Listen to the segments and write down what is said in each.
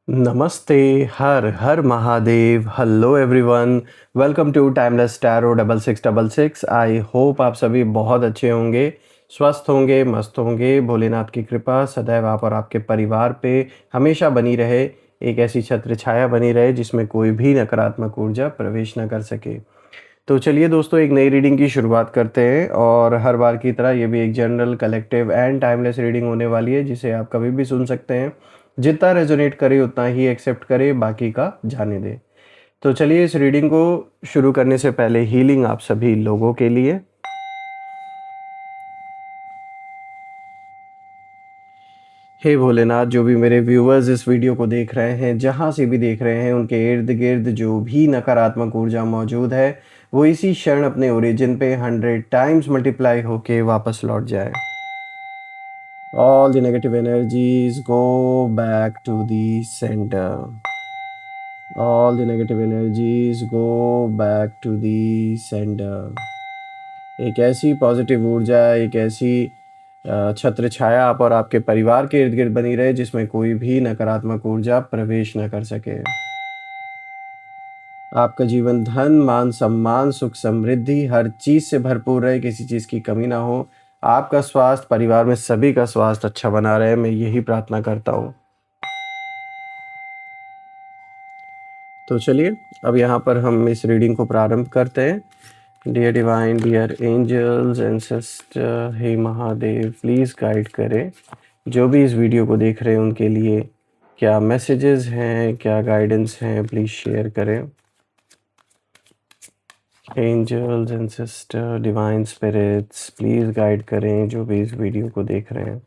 नमस्ते, हर हर Mahadev. Hello everyone, welcome to timeless tarot 6666। I hope आप सभी बहुत अच्छे होंगे, स्वस्थ होंगे, मस्त होंगे। भोलेनाथ की कृपा सदैव आप और आपके परिवार पे हमेशा बनी रहे। एक ऐसी छत्र छाया बनी रहे जिसमें कोई भी नकारात्मक ऊर्जा प्रवेश न कर सके। तो चलिए दोस्तों, एक नई रीडिंग की शुरुआत करते हैं और हर बार की तरह ये भी एक general, collective and timeless reading होने वाली है, जिसे आप कभी भी सुन सकते हैं। जितना रेजोनेट करे उतना ही एक्सेप्ट करे, बाकी का जाने दे। तो चलिए इस रीडिंग को शुरू करने से पहले हीलिंग आप सभी लोगों के लिए। हे भोलेनाथ, जो भी मेरे व्यूअर्स इस वीडियो को देख रहे हैं, जहाँ से भी देख रहे हैं, उनके इर्द गिर्द जो भी नकारात्मक ऊर्जा मौजूद है वो इसी क्षण अपने ओरिजिन पे 100 टाइम्स मल्टीप्लाई होके वापस लौट जाए। All the negative energies go back to the center. All the negative energies go back to the center. एक ऐसी पॉजिटिव ऊर्जा, एक ऐसी छत्र छाया आप और आपके परिवार के इर्द गिर्द बनी रहे जिसमें कोई भी नकारात्मक ऊर्जा प्रवेश न कर सके। आपका जीवन धन, मान, सम्मान, सुख, समृद्धि हर चीज़ से भरपूर रहे, किसी चीज़ की कमी ना हो। आपका स्वास्थ्य, परिवार में सभी का स्वास्थ्य अच्छा बना रहे, मैं यही प्रार्थना करता हूँ। तो चलिए अब यहाँ पर हम इस रीडिंग को प्रारंभ करते हैं। Dear divine, dear angels, ancestor, हे महादेव, प्लीज़ गाइड करें जो भी इस वीडियो को देख रहे हैं उनके लिए क्या मैसेजेस हैं, क्या गाइडेंस हैं, प्लीज़ शेयर करें। Angels, ancestor, divine spirits, please guide करें जो भी इस वीडियो को देख रहे हैं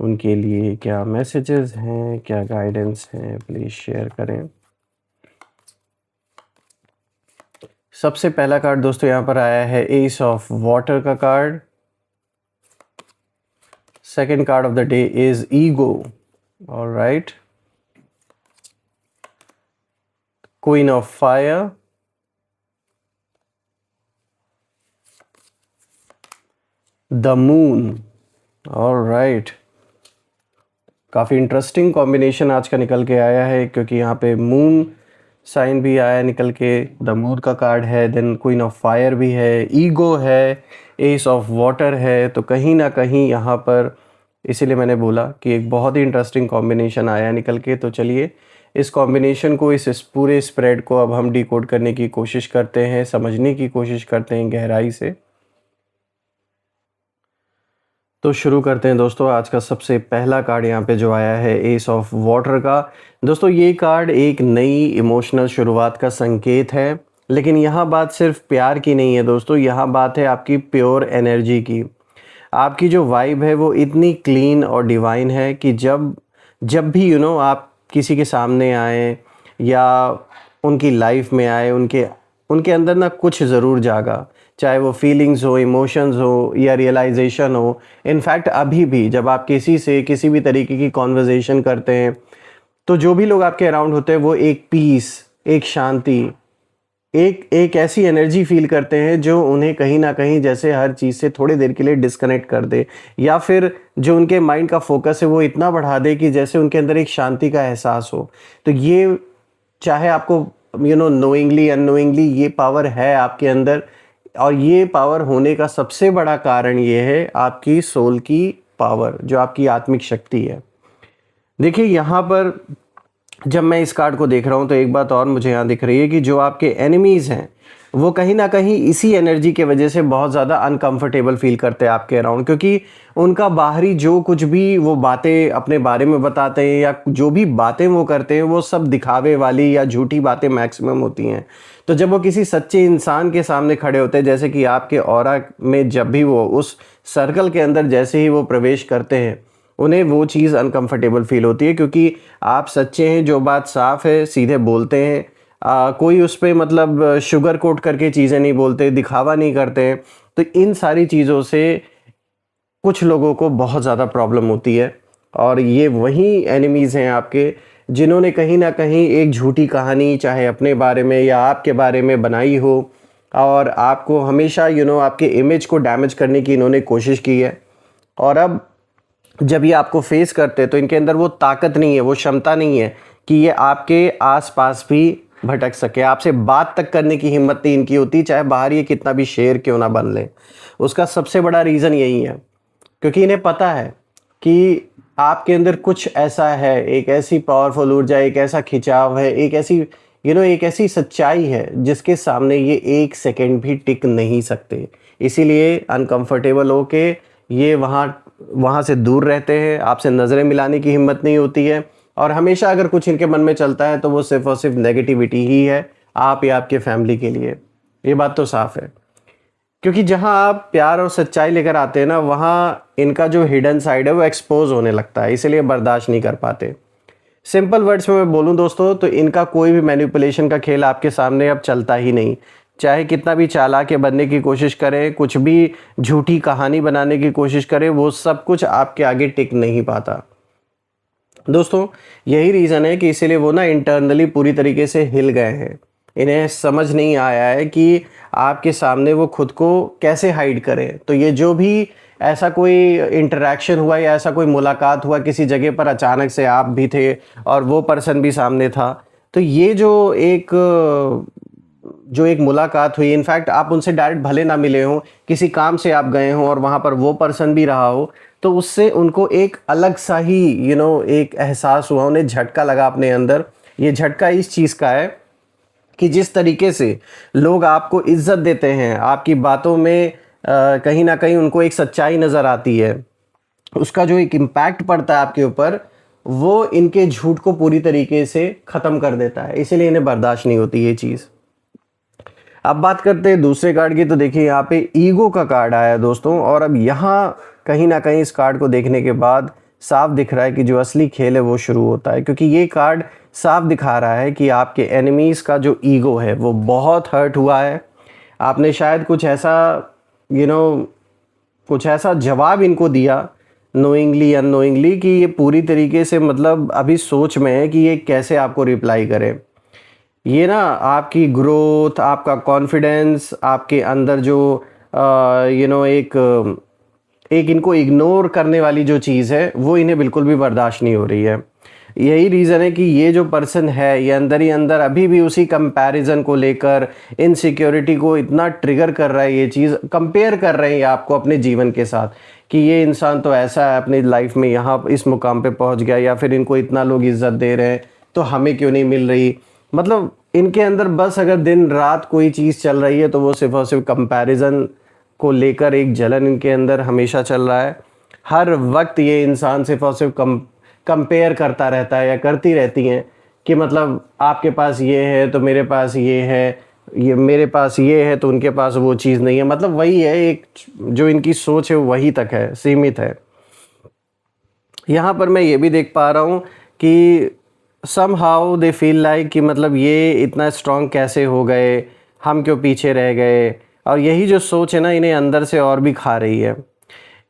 उनके लिए क्या मैसेजेस हैं, क्या गाइडेंस हैं, प्लीज़ शेयर करें। सबसे पहला कार्ड दोस्तों यहाँ पर आया है एस ऑफ वाटर का card. Second card of the day is ego. Alright, queen of fire, the moon. Alright, काफ़ी इंटरेस्टिंग कॉम्बिनेशन आज का निकल के आया है, क्योंकि यहाँ पे मून साइन भी आया निकल के, द मून का कार्ड है, देन क्वीन ऑफ फायर भी है, ईगो है, एस ऑफ वाटर है। तो कहीं ना कहीं यहाँ पर इसीलिए मैंने बोला कि एक बहुत ही इंटरेस्टिंग कॉम्बिनेशन आया निकल के। तो चलिए इस कॉम्बिनेशन को, इस पूरे स्प्रेड को अब हम डिकोड करने की कोशिश करते हैं, समझने की कोशिश करते हैं गहराई से। तो शुरू करते हैं दोस्तों। आज का सबसे पहला कार्ड यहाँ पे जो आया है एस ऑफ वाटर का। दोस्तों ये कार्ड एक नई इमोशनल शुरुआत का संकेत है, लेकिन यहाँ बात सिर्फ प्यार की नहीं है दोस्तों, यहाँ बात है आपकी प्योर एनर्जी की। आपकी जो वाइब है वो इतनी क्लीन और डिवाइन है कि जब जब भी आप किसी के सामने आए या उनकी लाइफ में आए, उनके उनके अंदर ना कुछ ज़रूर जागा, चाहे वो फीलिंग्स हो, इमोशंस हो या रियलाइजेशन हो। इनफैक्ट अभी भी जब आप किसी से किसी भी तरीके की कॉन्वर्जेसन करते हैं तो जो भी लोग आपके अराउंड होते हैं वो एक पीस, एक शांति, एक एक ऐसी एनर्जी फील करते हैं जो उन्हें कहीं ना कहीं जैसे हर चीज़ से थोड़ी देर के लिए डिस्कनेक्ट कर दे, या फिर जो उनके माइंड का फोकस है वो इतना बढ़ा दे कि जैसे उनके अंदर एक शांति का एहसास हो। तो ये, चाहे आपको नोइंगली अननोइंगली ये पावर है आपके अंदर, और ये पावर होने का सबसे बड़ा कारण ये है आपकी सोल की पावर, जो आपकी आत्मिक शक्ति है। देखिए यहाँ पर जब मैं इस कार्ड को देख रहा हूँ तो एक बात और मुझे यहाँ दिख रही है कि जो आपके एनिमीज़ हैं वो कहीं ना कहीं इसी एनर्जी के वजह से बहुत ज़्यादा अनकंफर्टेबल फील करते हैं आपके अराउंड, क्योंकि उनका बाहरी जो कुछ भी वो बातें अपने बारे में बताते हैं या जो भी बातें वो करते हैं वो सब दिखावे वाली या झूठी बातें मैक्सिमम होती हैं। तो जब वो किसी सच्चे इंसान के सामने खड़े होते हैं, जैसे कि आपके ऑरा में जब भी वो उस सर्कल के अंदर जैसे ही वो प्रवेश करते हैं, उन्हें वो चीज़ अनकंफर्टेबल फील होती है, क्योंकि आप सच्चे हैं, जो बात साफ है सीधे बोलते हैं। कोई उस पर मतलब शुगर कोट करके चीज़ें नहीं बोलते, दिखावा नहीं करते हैं। तो इन सारी चीज़ों से कुछ लोगों को बहुत ज़्यादा प्रॉब्लम होती है, और ये वही एनिमीज़ हैं आपके जिन्होंने कहीं ना कहीं एक झूठी कहानी चाहे अपने बारे में या आपके बारे में बनाई हो, और आपको हमेशा आपके इमेज को डैमेज करने की इन्होंने कोशिश की है। और अब जब ये आपको फेस करते हैं तो इनके अंदर वो ताकत नहीं है, वो क्षमता नहीं है कि ये आपके आसपास भी भटक सके। आपसे बात तक करने की हिम्मत नहीं इनकी होती, चाहे बाहर ये कितना भी शेर क्यों ना बन ले। उसका सबसे बड़ा रीज़न यही है, क्योंकि इन्हें पता है कि आपके अंदर कुछ ऐसा है, एक ऐसी पावरफुल ऊर्जा, एक ऐसा खिंचाव है, एक ऐसी एक ऐसी सच्चाई है जिसके सामने ये एक सेकंड भी टिक नहीं सकते। इसीलिए अनकंफर्टेबल होके ये वहाँ से दूर रहते हैं, आपसे नज़रें मिलाने की हिम्मत नहीं होती है, और हमेशा अगर कुछ इनके मन में चलता है तो वो सिर्फ और सिर्फ नेगेटिविटी ही है आप या आपके फैमिली के लिए। ये बात तो साफ है, क्योंकि जहाँ आप प्यार और सच्चाई लेकर आते हैं ना, वहाँ इनका जो हिडन साइड है वो एक्सपोज होने लगता है, इसीलिए बर्दाश्त नहीं कर पाते। सिंपल वर्ड्स में मैं बोलूँ दोस्तों, तो इनका कोई भी मैनिपुलेशन का खेल आपके सामने अब चलता ही नहीं। चाहे कितना भी चालाक बनने की कोशिश करें, कुछ भी झूठी कहानी बनाने की कोशिश करें, वो सब कुछ आपके आगे टिक नहीं पाता दोस्तों। यही रीज़न है कि इसीलिए वो ना इंटरनली पूरी तरीके से हिल गए हैं। इन्हें समझ नहीं आया है कि आपके सामने वो खुद को कैसे हाइड करें। तो ये जो भी ऐसा कोई इंटरेक्शन हुआ या ऐसा कोई मुलाकात हुआ किसी जगह पर, अचानक से आप भी थे और वो पर्सन भी सामने था, तो ये जो एक मुलाकात हुई, इनफैक्ट आप उनसे डायरेक्ट भले ना मिले हों, किसी काम से आप गए हों और वहाँ पर वो पर्सन भी रहा हो, तो उससे उनको एक अलग सा ही एक एहसास हुआ, उन्हें झटका लगा अपने अंदर। ये झटका इस चीज़ का है कि जिस तरीके से लोग आपको इज्जत देते हैं, आपकी बातों में कहीं ना कहीं उनको एक सच्चाई नज़र आती है, उसका जो एक इम्पैक्ट पड़ता है आपके ऊपर, वो इनके झूठ को पूरी तरीके से ख़त्म कर देता है। इसीलिए इन्हें बर्दाश्त नहीं होती ये चीज़। अब बात करते हैं दूसरे कार्ड की, तो देखिए यहाँ पे ईगो का कार्ड आया है दोस्तों। और अब यहाँ कहीं ना कहीं इस कार्ड को देखने के बाद साफ दिख रहा है कि जो असली खेल है वो शुरू होता है, क्योंकि ये कार्ड साफ दिखा रहा है कि आपके एनिमीज़ का जो ईगो है वो बहुत हर्ट हुआ है। आपने शायद कुछ ऐसा जवाब इनको दिया, नोइंगली अननोइंगली, कि ये पूरी तरीके से मतलब अभी सोच में है कि ये कैसे आपको रिप्लाई करे। ये ना आपकी ग्रोथ, आपका कॉन्फिडेंस, आपके अंदर जो एक इनको इग्नोर करने वाली जो चीज़ है वो इन्हें बिल्कुल भी बर्दाश्त नहीं हो रही है। यही रीज़न है कि ये जो पर्सन है ये अंदर ही अंदर अभी भी उसी कंपैरिजन को लेकर, इनसिक्योरिटी को इतना ट्रिगर कर रहा है, ये चीज़ कंपेयर कर रहे हैं आपको अपने जीवन के साथ कि ये इंसान तो ऐसा है, अपनी लाइफ में यहाँ इस मुकाम पे पहुँच गया, या फिर इनको इतना लोग इज्जत दे रहे हैं तो हमें क्यों नहीं मिल रही। मतलब इनके अंदर बस अगर दिन रात कोई चीज़ चल रही है तो वो सिर्फ और सिर्फ कंपैरिजन को लेकर एक जलन इनके अंदर हमेशा चल रहा है। हर वक्त ये इंसान सिर्फ और सिर्फ कंपेयर करता रहता है, या करती रहती हैं कि मतलब आपके पास ये है तो मेरे पास ये है, ये मेरे पास ये है तो उनके पास वो चीज़ नहीं है। मतलब वही है, एक जो इनकी सोच है वही तक है, सीमित है। यहाँ पर मैं ये भी देख पा रहा हूँ कि somehow they feel like कि मतलब ये इतना स्ट्रॉन्ग कैसे हो गए, हम क्यों पीछे रह गए। और यही जो सोच है ना इन्हें अंदर से और भी खा रही है।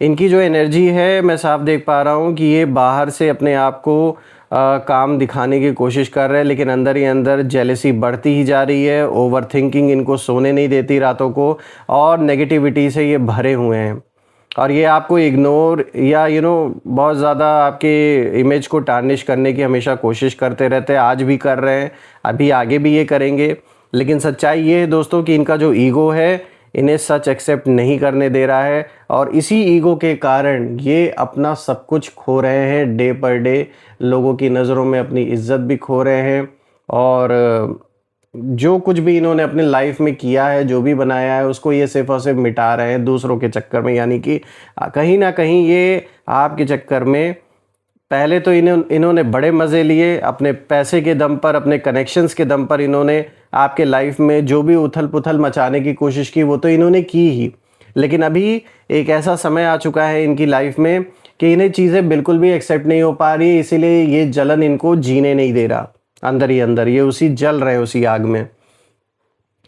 इनकी जो एनर्जी है मैं साफ देख पा रहा हूँ कि ये बाहर से अपने आप को काम दिखाने की कोशिश कर रहे हैं, लेकिन अंदर ही अंदर जेलसी बढ़ती ही जा रही है। ओवर थिंकिंग इनको सोने नहीं देती रातों को, और नेगेटिविटी से ये भरे हुए हैं। और ये आपको इग्नोर या बहुत ज़्यादा आपके इमेज को टार्निश करने की हमेशा कोशिश करते रहते हैं। आज भी कर रहे हैं, अभी आगे भी ये करेंगे। लेकिन सच्चाई ये है दोस्तों कि इनका जो ईगो है इन्हें सच एक्सेप्ट नहीं करने दे रहा है, और इसी ईगो के कारण ये अपना सब कुछ खो रहे हैं। डे पर डे लोगों की नज़रों में अपनी इज्जत भी खो रहे हैं, और जो कुछ भी इन्होंने अपने लाइफ में किया है, जो भी बनाया है, उसको ये सिर्फ और सिर्फ मिटा रहे हैं दूसरों के चक्कर में। यानी कि कहीं ना कहीं ये आपके चक्कर में, पहले तो इन्होंने बड़े मज़े लिए अपने पैसे के दम पर, अपने कनेक्शंस के दम पर। इन्होंने आपके लाइफ में जो भी उथल पुथल मचाने की कोशिश की वो तो इन्होंने की ही, लेकिन अभी एक ऐसा समय आ चुका है इनकी लाइफ में कि इन्हें चीज़ें बिल्कुल भी एक्सेप्ट नहीं हो पा रही, इसीलिए ये जलन इनको जीने नहीं दे रहा। अंदर ही अंदर ये उसी जल रहे उसी आग में।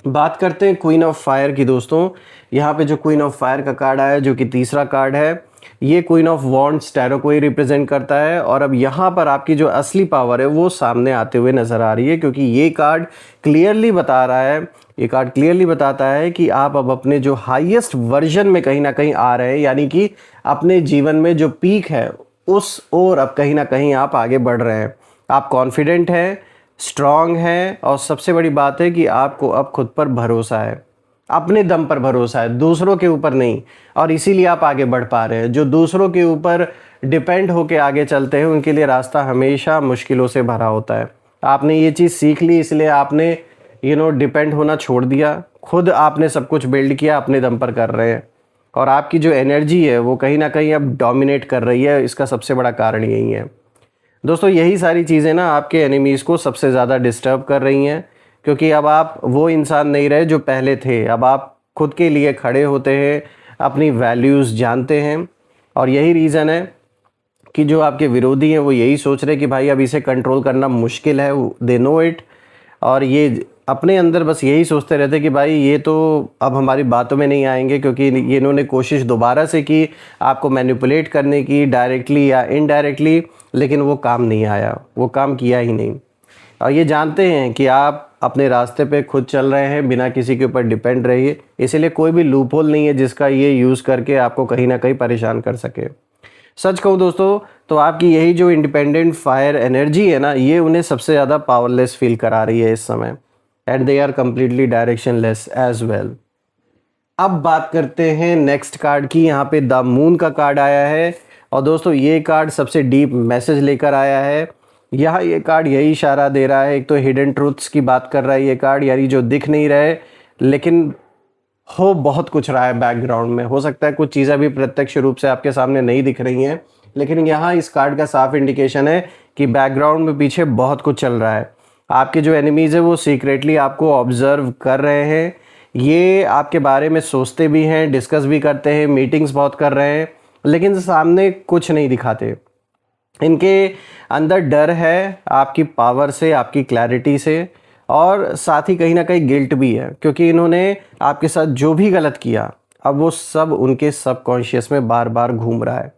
बात करते हैं क्वीन ऑफ फायर की दोस्तों। यहाँ पे जो क्वीन ऑफ फायर का कार्ड आया है, जो कि तीसरा कार्ड है, ये क्वीन ऑफ वॉन्ड्स टैरो को ही रिप्रेजेंट करता है। और अब यहाँ पर आपकी जो असली पावर है वो सामने आते हुए नज़र आ रही है, क्योंकि ये कार्ड क्लियरली बता रहा है, ये कार्ड क्लियरली बताता है कि आप अब अपने जो हाईएस्ट वर्जन में कहीं ना कहीं आ रहे हैं। यानी कि अपने जीवन में जो पीक है उस ओर अब कहीं ना कहीं आप आगे बढ़ रहे हैं। आप कॉन्फिडेंट हैं, स्ट्रॉन्ग हैं और सबसे बड़ी बात है कि आपको अब खुद पर भरोसा है, अपने दम पर भरोसा है, दूसरों के ऊपर नहीं। और इसीलिए आप आगे बढ़ पा रहे हैं। जो दूसरों के ऊपर डिपेंड होके आगे चलते हैं उनके लिए रास्ता हमेशा मुश्किलों से भरा होता है। आपने ये चीज़ सीख ली, इसलिए आपने डिपेंड होना छोड़ दिया। खुद आपने सब कुछ बिल्ड किया, अपने दम पर कर रहे हैं। और आपकी जो एनर्जी है वो कहीं ना कहीं अब डोमिनेट कर रही है। इसका सबसे बड़ा कारण यही है दोस्तों। यही सारी चीज़ें ना आपके एनिमीज़ को सबसे ज़्यादा डिस्टर्ब कर रही हैं, क्योंकि अब आप वो इंसान नहीं रहे जो पहले थे। अब आप खुद के लिए खड़े होते हैं, अपनी वैल्यूज़ जानते हैं। और यही रीज़न है कि जो आपके विरोधी हैं वो यही सोच रहे हैं कि भाई अब इसे कंट्रोल करना मुश्किल है, दे नो इट। और ये अपने अंदर बस यही सोचते रहते कि भाई ये तो अब हमारी बातों में नहीं आएंगे, क्योंकि ये इन्होंने कोशिश दोबारा से की आपको मैनिपुलेट करने की, डायरेक्टली या इनडायरेक्टली, लेकिन वो काम नहीं आया, वो काम किया ही नहीं। और ये जानते हैं कि आप अपने रास्ते पे खुद चल रहे हैं, बिना किसी के ऊपर डिपेंड रहिए। इसीलिए कोई भी लूपहोल नहीं है जिसका ये यूज़ करके आपको कहीं ना कहीं परेशान कर सके। सच कहूँ दोस्तों तो आपकी यही जो इंडिपेंडेंट फायर एनर्जी है ना, ये उन्हें सबसे ज़्यादा पावरलेस फील करा रही है इस समय। And they are completely directionless as well. अब बात करते हैं नेक्स्ट कार्ड की। यहाँ पे द मून का कार्ड आया है और दोस्तों ये कार्ड सबसे डीप मैसेज लेकर आया है। यहाँ ये कार्ड यही इशारा दे रहा है, एक तो हिडन ट्रूथ्स की बात कर रहा है ये कार्ड, यानी जो दिख नहीं रहे लेकिन हो बहुत कुछ रहा है बैकग्राउंड में। हो सकता है कुछ चीज़ें भी प्रत्यक्ष रूप से आपके सामने नहीं दिख रही हैं, लेकिन यहाँ इस कार्ड का साफ इंडिकेशन है कि बैकग्राउंड में पीछे बहुत कुछ चल रहा है। आपके जो एनिमीज़ है वो सीक्रेटली आपको ऑब्जर्व कर रहे हैं। ये आपके बारे में सोचते भी हैं, डिस्कस भी करते हैं, मीटिंग्स बहुत कर रहे हैं, लेकिन सामने कुछ नहीं दिखाते। इनके अंदर डर है आपकी पावर से, आपकी क्लैरिटी से, और साथ ही कहीं ना कहीं गिल्ट भी है, क्योंकि इन्होंने आपके साथ जो भी गलत किया अब वो सब उनके सबकॉन्शियस में बार बार घूम रहा है।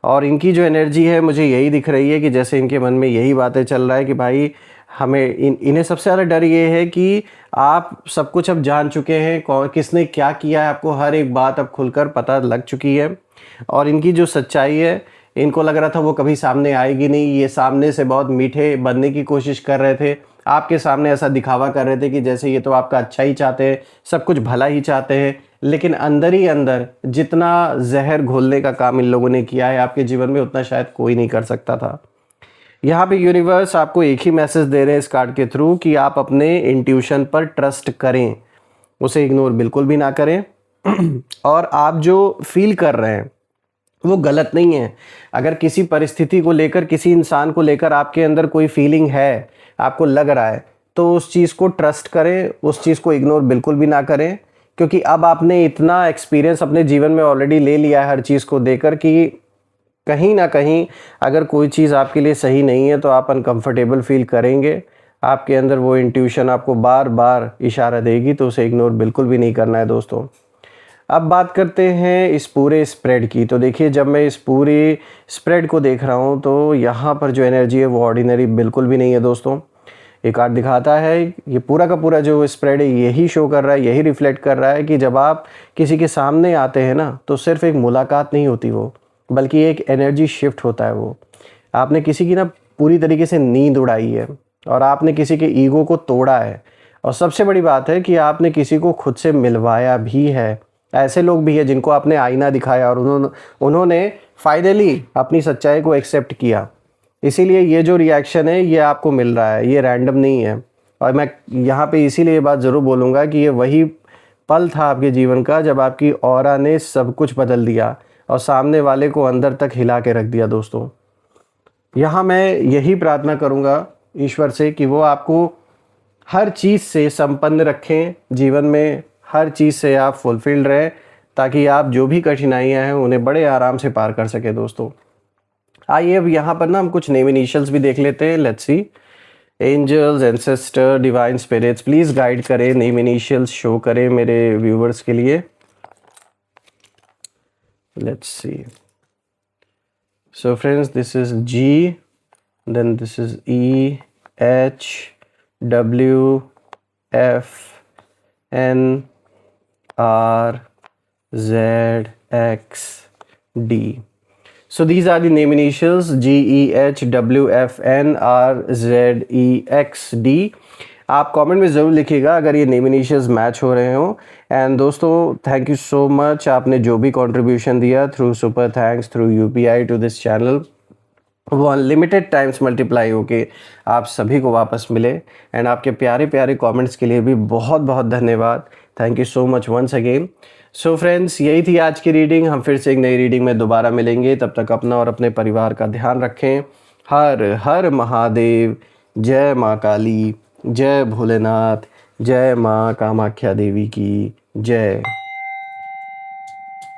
और इनकी जो एनर्जी है मुझे यही दिख रही है कि जैसे इनके मन में यही बातें चल रहा है कि भाई हमें इन्हें सबसे ज़्यादा डर ये है कि आप सब कुछ अब जान चुके हैं, कौन किसने क्या किया है, आपको हर एक बात अब खुलकर पता लग चुकी है। और इनकी जो सच्चाई है, इनको लग रहा था वो कभी सामने आएगी नहीं। ये सामने से बहुत मीठे बनने की कोशिश कर रहे थे, आपके सामने ऐसा दिखावा कर रहे थे कि जैसे ये तो आपका अच्छा ही चाहते हैं, सब कुछ भला ही चाहते हैं, लेकिन अंदर ही अंदर जितना जहर घोलने का काम इन लोगों ने किया है आपके जीवन में, उतना शायद कोई नहीं कर सकता था। यहाँ पे यूनिवर्स आपको एक ही मैसेज दे रहे हैं इस कार्ड के थ्रू कि आप अपने इंट्यूशन पर ट्रस्ट करें, उसे इग्नोर बिल्कुल भी ना करें। और आप जो फील कर रहे हैं वो गलत नहीं है। अगर किसी परिस्थिति को लेकर, किसी इंसान को लेकर आपके अंदर कोई फीलिंग है, आपको लग रहा है, तो उस चीज़ को ट्रस्ट करें, उस चीज़ को इग्नोर बिल्कुल भी ना करें। क्योंकि अब आपने इतना एक्सपीरियंस अपने जीवन में ऑलरेडी ले लिया है हर चीज़ को देकर कि कहीं ना कहीं अगर कोई चीज़ आपके लिए सही नहीं है तो आप अनकंफर्टेबल फील करेंगे। आपके अंदर वो इंट्यूशन आपको बार बार इशारा देगी, तो उसे इग्नोर बिल्कुल भी नहीं करना है दोस्तों। अब बात करते हैं इस पूरे स्प्रेड की। तो देखिए, जब मैं इस पूरी स्प्रेड को देख रहा हूँ तो यहाँ पर जो एनर्जी है वो ऑर्डिनरी बिल्कुल भी नहीं है दोस्तों। ये कार्ड दिखाता है, ये पूरा का पूरा जो स्प्रेड है यही शो कर रहा है, यही रिफ्लेक्ट कर रहा है कि जब आप किसी के सामने आते हैं ना, तो सिर्फ एक मुलाकात नहीं होती वो, बल्कि एक एनर्जी शिफ्ट होता है वो। आपने किसी की ना पूरी तरीके से नींद उड़ाई है, और आपने किसी के ईगो को तोड़ा है, और सबसे बड़ी बात है कि आपने किसी को खुद से मिलवाया भी है। ऐसे लोग भी हैं जिनको आपने आईना दिखाया और उन्होंने फाइनली अपनी सच्चाई को एक्सेप्ट किया। इसीलिए ये जो रिएक्शन है ये आपको मिल रहा है, ये रैंडम नहीं है। और मैं यहाँ पे इसीलिए ये बात ज़रूर बोलूँगा कि ये वही पल था आपके जीवन का जब आपकी ऑरा ने सब कुछ बदल दिया और सामने वाले को अंदर तक हिला के रख दिया दोस्तों। यहाँ मैं यही प्रार्थना करूँगा ईश्वर से कि वो आपको हर चीज़ से संपन्न रखें, जीवन में हर चीज़ से आप फुलफिल्ड रहें, ताकि आप जो भी कठिनाइयाँ हैं उन्हें बड़े आराम से पार कर सके दोस्तों। आइए अब यहाँ पर ना हम कुछ नेम इनिशियल्स भी देख लेते हैं। Let's see. Angels, ancestor, divine spirits, please guide करें, नेम इनिशियल्स शो करें मेरे व्यूवर्स के लिए। Let's see. So friends, this is G, then this is E, H, W, F, N, R, Z, X, D. So these are the name initials GEHWFNRZEXD। आप comment में ज़रूर लिखिएगा अगर ये नेम इनिशियल्स मैच हो रहे हो। एंड दोस्तों थैंक यू सो मच, आपने जो भी कंट्रीब्यूशन दिया through super thanks through UPI to this channel, वो अनलिमिटेड टाइम्स मल्टीप्लाई होके आप सभी को वापस मिले। एंड आपके प्यारे प्यारे कमेंट्स के लिए भी बहुत बहुत धन्यवाद। Thank you so much once again. So friends, यही थी आज की रीडिंग। हम फिर से एक नई रीडिंग में दोबारा मिलेंगे। तब तक अपना और अपने परिवार का ध्यान रखें। हर हर महादेव। जय माँ काली, जय भोलेनाथ, जय माँ कामाख्या देवी की जय।